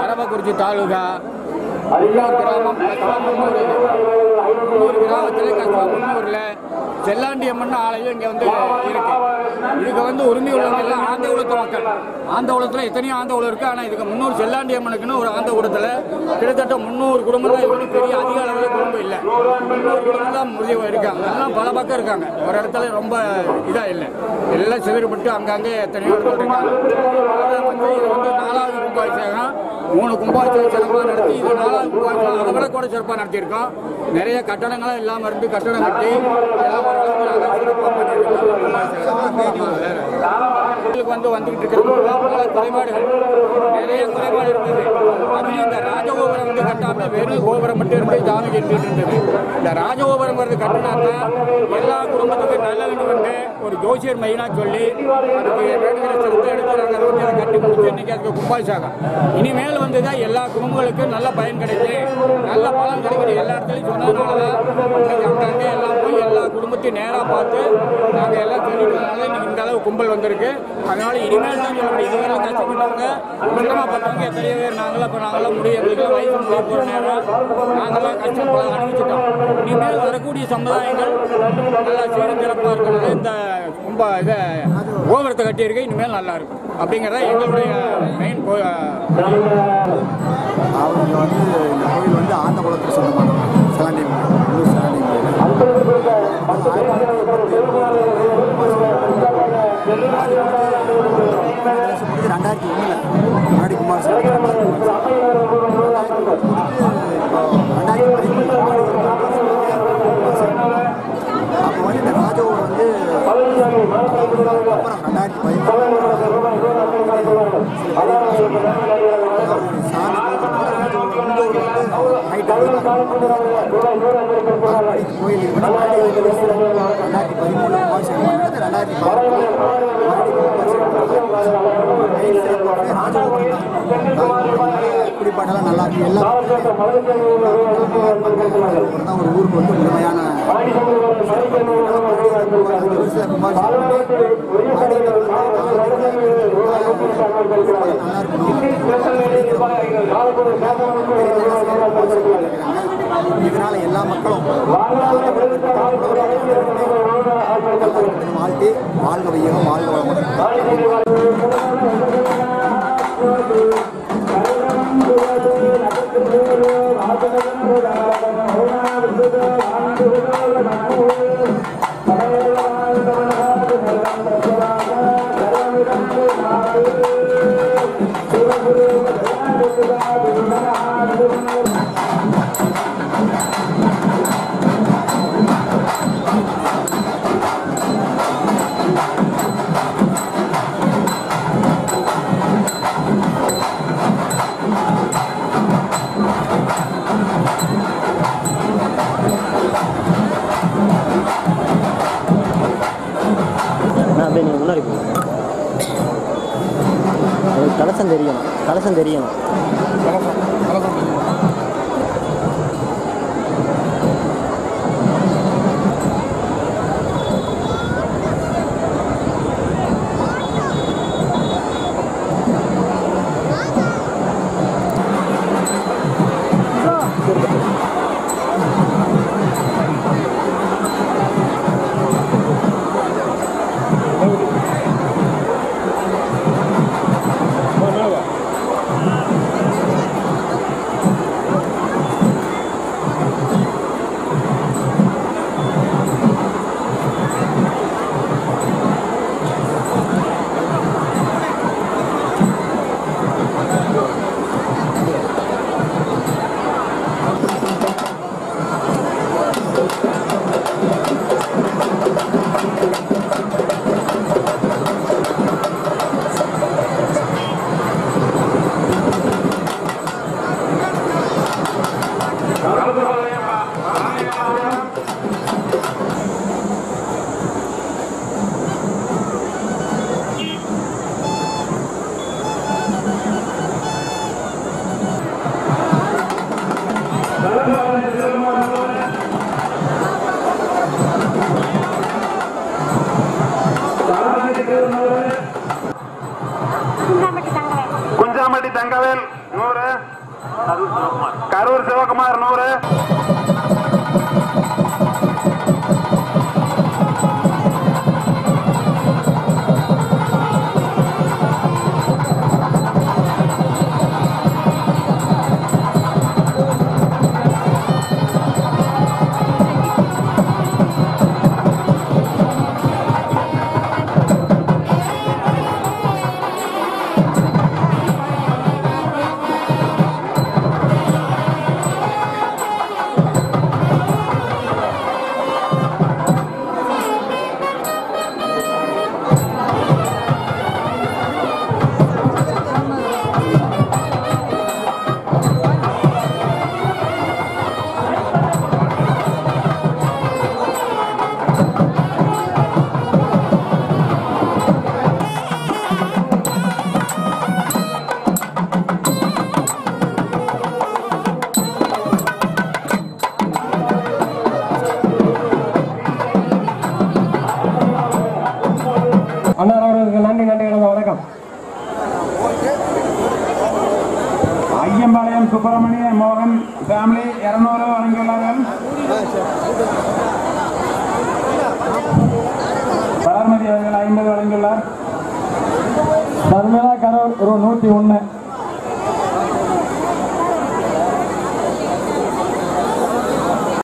அரவக்குறிச்சி தாலுகா உள்ளூர் கிராமம் உள்ளூர் கிராமத்தில் கஷ்டமுன்னூரில் செல்லாண்டியம்மன் ஆலயம் இங்கே வந்து இருக்கு. இதுக்கு வந்து உரிமை உள்ளவங்க எல்லாம் ஆந்த குலத்து மக்கள். ஆந்த குலத்தில் எத்தனையோ ஆந்த குலம் இருக்குது. ஆனால் இதுக்கு முன்னூறு செல்லாண்டியம்மனுக்குன்னு ஒரு ஆந்த குலத்தில் கிட்டத்தட்ட 300 குடும்பம் தான் இருக்கு. பெரிய அதிக அளவில் குடும்பம் இல்லை. 300 குடும்பம் தான் முடிவு இருக்காங்க. எல்லாம் பல பக்கம் இருக்காங்க. ஒரு இடத்துல ரொம்ப இதாக இல்லை. எல்லாம் சிதறுபட்டு அங்கங்கே எத்தனையோ இடத்துல இருக்காங்க. வந்து இது வந்து 4வது கும்பாபிஷேகம். 3 கும்பாபிஷேகம் சிறப்பாக நடத்தி இது 4வது கும்பாபிஷேகம் அதை விட கூட சிறப்பாக நடத்தியிருக்கோம். நிறைய கட்டடங்களும் இல்லாமல் இருந்து கட்டடம் கட்டி எல்லாம் ஓரளவுக்கு சிறப்பாக பண்ணியிருக்கோம். வந்துகிட்டு இருக்கிற பல குறைபாடுகள் நிறைய குறைபாடு இருந்தது. அதுலேயும் இந்த ராஜகோபுரம் வந்து கட்டாமல் வெறும் கோபுரம் மட்டும் இருந்து ஜாமி கட்டிட்டு இருந்தது. இந்த ராஜகோபுரம் வருது கட்டினாக்கா எல்லா குடும்பத்துக்கும் நல்ல வேண்டும் ஒரு ஜோசியர் மெயினாக சொல்லி அதுக்கு வேண்டுகிற சிறத்தை எடுக்கிறாங்க. அதை வந்து அதை கட்டி முடிச்சு இன்னைக்கு அதுக்கு கும்பாபிஷேகம். இனிமேல் வந்து தான் எல்லா குடும்பங்களுக்கும் நல்ல பயன் கிடைக்கும், நல்ல பலன் கிடைக்குது. எல்லா இடத்துலையும் சொன்னதுனால தான் அங்கங்கே எல்லாம் போய் எல்லா குடும்பத்தையும் நேராக பார்த்து நாங்கள் எல்லாம் சொல்லிட்டதுனால இன்னைக்கு இந்த அளவு கும்பல் வந்திருக்கு. அதனால இனிமேல் தான் சொல்ல முடியும். இதுவரை கஷ்டப்பட்டவங்க சிரமம் பார்த்தவங்க எத்தனையோ பேர் நாங்களாம் முடியும். எங்களுக்கு வயசு முடிய போகிற நேரம் நாங்களாம் கஷ்டப்பட அனுபவிச்சிட்டோம். இனிமேல் வரக்கூடிய சமுதாயங்கள் நல்லா சீரும் சிறப்பாக இருக்கிறது. இந்த கோபுரத்தை கட்டியிருக்கு இனிமேல் நல்லா இருக்கும் அப்படிங்கிறத எங்களுடைய மெயின். அவங்க வந்து இந்த கோவில் வந்து ஆந்த குலத்துக்கு சொந்தமான செல்லாண்டியம்மன் முடிஞ்சு 2001 முன்னாடி குமாரசாமி அப்போ வந்து இந்த ராஜகோபுரம் வந்து அப்புறம் 2013 கோயில் 2014 குடிப்பாட்டெல்லாம் நல்லா இருக்கு. எல்லாம் ஒரு ஊருக்கு வந்து முழுமையான இதனால எல்லா மக்களும் வாழ்த்தி வாழ்க வையகம் வாழ்க வளமுடன். அப்படியே நீங்கள் முன்னாடி போங்க. கலசம் தெரியணும், கலசம் தெரியணும். 100. கரூர் சிவகுமார் 100. அண்ணா அவர்களுக்கு நன்றி வணக்கம். ஐயம்பாளையம் சுப்பிரமணிய மோகன் ஃபேமிலி 200 வழங்கியுள்ளார்கள். வளர்மதி அவர்கள் 50 வழங்கியுள்ளார். தர்மேலா கரூர் 101.